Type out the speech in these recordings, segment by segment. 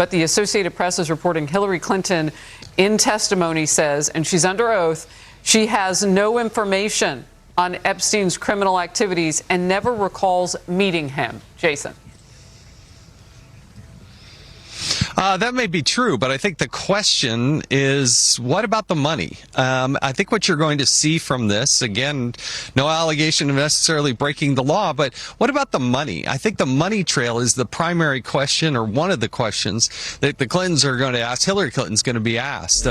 But the Associated Press is reporting Hillary Clinton in testimony says, and she's under oath, she has no information on Epstein's criminal activities and never recalls meeting him. Jason. That may be true, but I think the question is, what about the money? I think what you're going to see from this, again, no allegation of necessarily breaking the law, but what about the money? I think the money trail is the primary question, or one of the questions that the Clintons are going to ask, Hillary Clinton's going to be asked.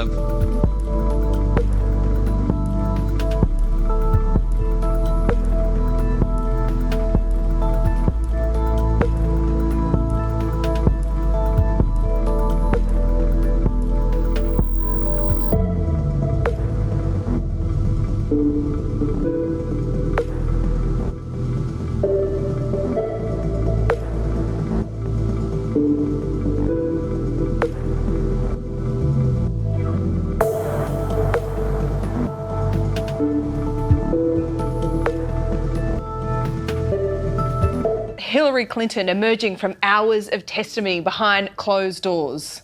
Hillary Clinton emerging from hours of testimony behind closed doors.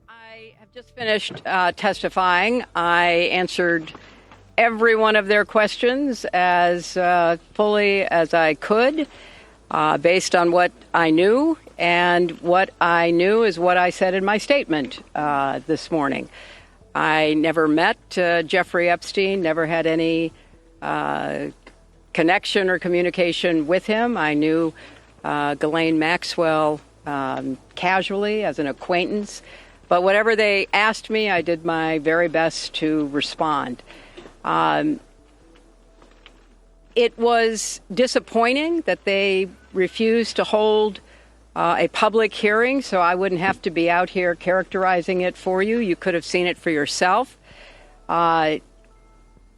I have just finished testifying. I answered every one of their questions as fully as I could, based on what I knew. And what I knew is what I said in my statement this morning. I never met Jeffrey Epstein, never had any connection or communication with him. I knew Ghislaine Maxwell casually as an acquaintance. But whatever they asked me, I did my very best to respond. It was disappointing that they refused to hold a public hearing, so I wouldn't have to be out here characterizing it for you. You could have seen it for yourself.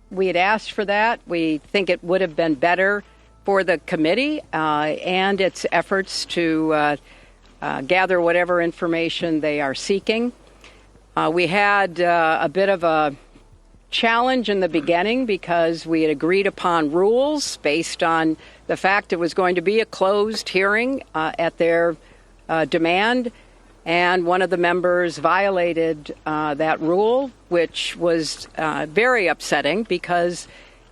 We had asked for that. We think it would have been better for the committee and its efforts to gather whatever information they are seeking. We had a bit of a challenge in the beginning because we had agreed upon rules based on the fact it was going to be a closed hearing at their demand. And one of the members violated that rule, which was very upsetting because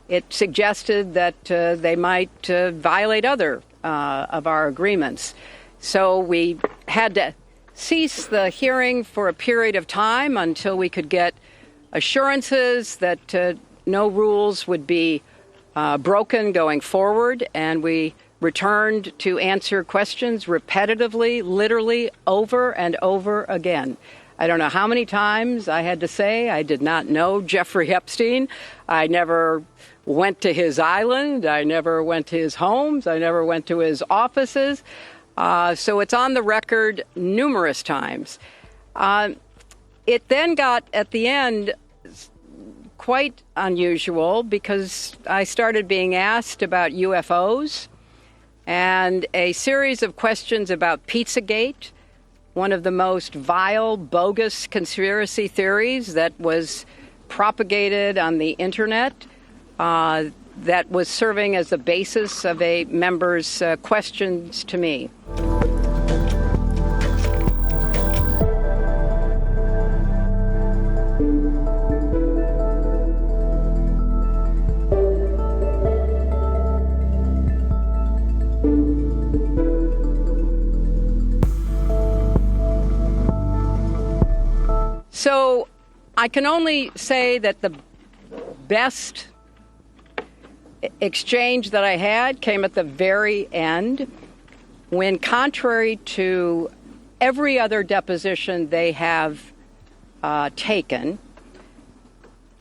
it suggested that they might violate other of our agreements. So we had to cease the hearing for a period of time until we could get assurances that no rules would be broken going forward. And we returned to answer questions repetitively, literally over and over again. I don't know how many times I had to say I did not know Jeffrey Epstein. I never went to his island. I never went to his homes. I never went to his offices. So it's on the record numerous times. It then got, at the end, quite unusual because I started being asked about UFOs and a series of questions about Pizzagate, one of the most vile, bogus conspiracy theories that was propagated on the internet, that was serving as the basis of a member's questions to me. So I can only say that the best exchange that I had came at the very end when, contrary to every other deposition they have taken,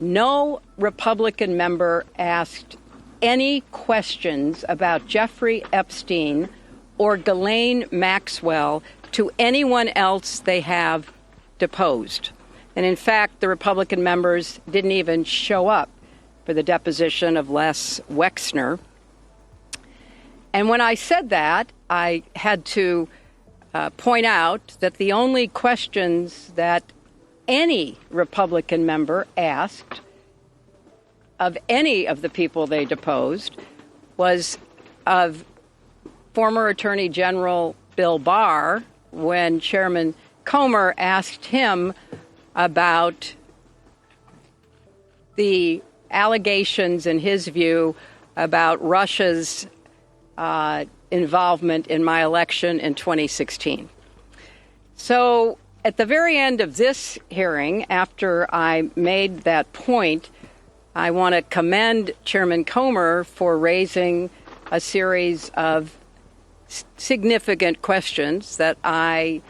no Republican member asked any questions about Jeffrey Epstein or Ghislaine Maxwell to anyone else they have deposed. And in fact, the Republican members didn't even show up for the deposition of Les Wexner. And when I said that, I had to point out that the only questions that any Republican member asked of any of the people they deposed was of former Attorney General Bill Barr when Chairman Comer asked him about the allegations, in his view, about Russia's involvement in my election in 2016. So at the very end of this hearing, after I made that point, I want to commend Chairman Comer for raising a series of significant questions that I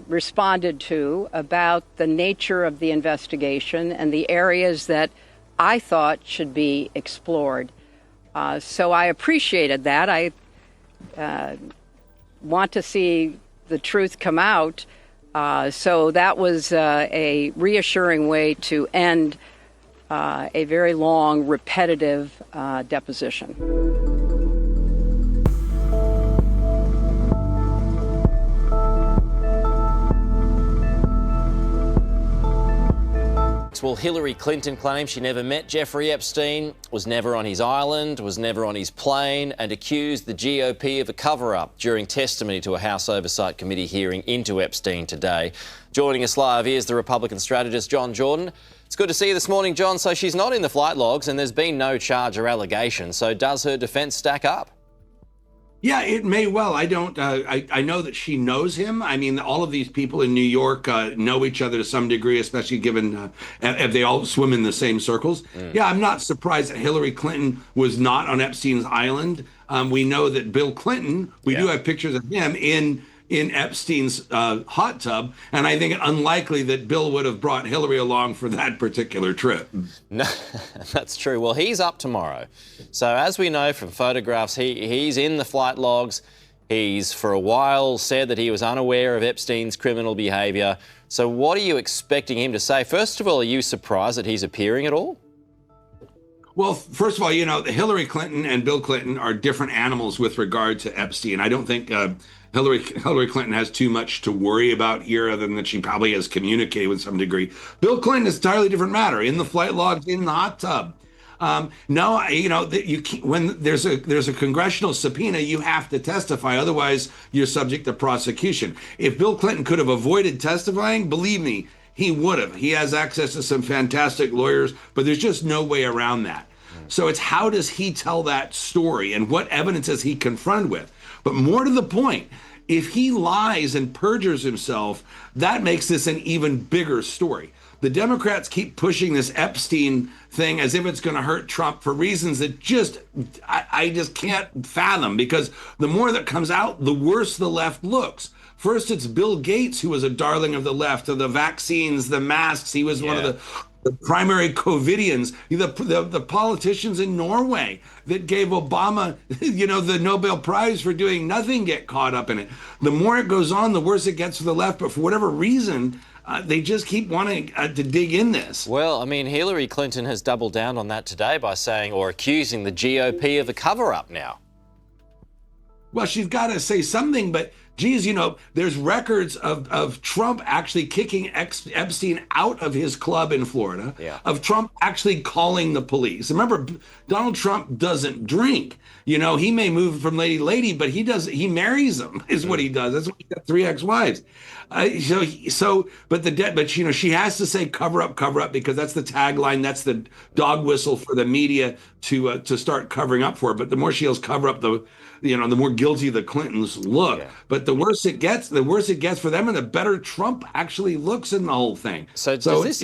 responded to about the nature of the investigation and the areas that I thought should be explored. So I appreciated that. I want to see the truth come out. So that was a reassuring way to end a very long, repetitive deposition. Well, Hillary Clinton claims she never met Jeffrey Epstein, was never on his island, was never on his plane, and accused the GOP of a cover-up during testimony to a House Oversight Committee hearing into Epstein today. Joining us live is the Republican strategist, John Jordan. It's good to see you this morning, John. So she's not in the flight logs and there's been no charge or allegation. So does her defence stack up? Yeah, it may well. I don't. I know that she knows him. I mean, all of these people in New York know each other to some degree, especially given if they all swim in the same circles. Yeah, I'm not surprised that Hillary Clinton was not on Epstein's island. We know that Bill Clinton. We do have pictures of him in Epstein's hot tub, and I think it unlikely that Bill would have brought Hillary along for that particular trip. No, that's true. Well, he's up tomorrow. So as we know from photographs, he's in the flight logs. He's for a while said that he was unaware of Epstein's criminal behaviour. So what are you expecting him to say? First of all, are you surprised that he's appearing at all? Well, first of all, you know, Hillary Clinton and Bill Clinton are different animals with regard to Epstein. I don't think Hillary Clinton has too much to worry about here, other than that she probably has communicated with some degree. Bill Clinton is an entirely different matter. In the flight logs, in the hot tub. No, you know, when there's a congressional subpoena, you have to testify. Otherwise, you're subject to prosecution. If Bill Clinton could have avoided testifying, believe me, he would have. He has access to some fantastic lawyers, but there's just no way around that. So it's how does he tell that story and what evidence is he confronted with? But more to the point, if he lies and perjures himself, that makes this an even bigger story. The Democrats keep pushing this Epstein thing as if it's going to hurt Trump for reasons that I just can't fathom, because the more that comes out, the worse the left looks. First, it's Bill Gates, who was a darling of the left, of the vaccines, the masks. He was one of the primary COVIDians, the politicians in Norway that gave Obama, you know, the Nobel Prize for doing nothing get caught up in it. The more it goes on, the worse it gets for the left. But for whatever reason, they just keep wanting to dig in this. Well, I mean, Hillary Clinton has doubled down on that today by saying or accusing the GOP of a cover-up now. Well, she's got to say something, but geez, you know, there's records of Trump actually kicking Epstein out of his club in Florida, of Trump actually calling the police. Remember, Donald Trump doesn't drink. You know, he may move from lady to lady, but he marries them, is what he does. That's why he got 3 ex-wives. But you know, she has to say cover up, because that's the tagline, that's the dog whistle for the media to start covering up for it. But the more she yells cover up, the more guilty the Clintons look. Yeah. But the worse it gets for them, and the better Trump actually looks in the whole thing. So does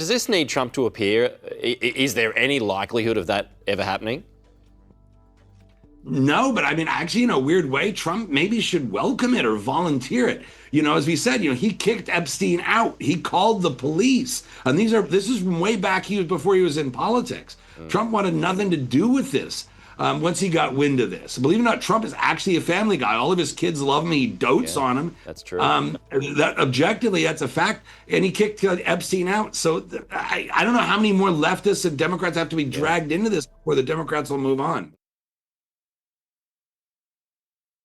this need Trump to appear? Is there any likelihood of that ever happening? No, but I mean, actually, in a weird way, Trump maybe should welcome it or volunteer it. You know, as we said, you know, he kicked Epstein out. He called the police. And this is from way back before he was in politics. Trump wanted nothing to do with this. Once he got wind of this. Believe it or not, Trump is actually a family guy. All of his kids love him. He dotes on him. That's true. Objectively, that's a fact. And he kicked Epstein out. So I don't know how many more leftists and Democrats have to be dragged into this before the Democrats will move on.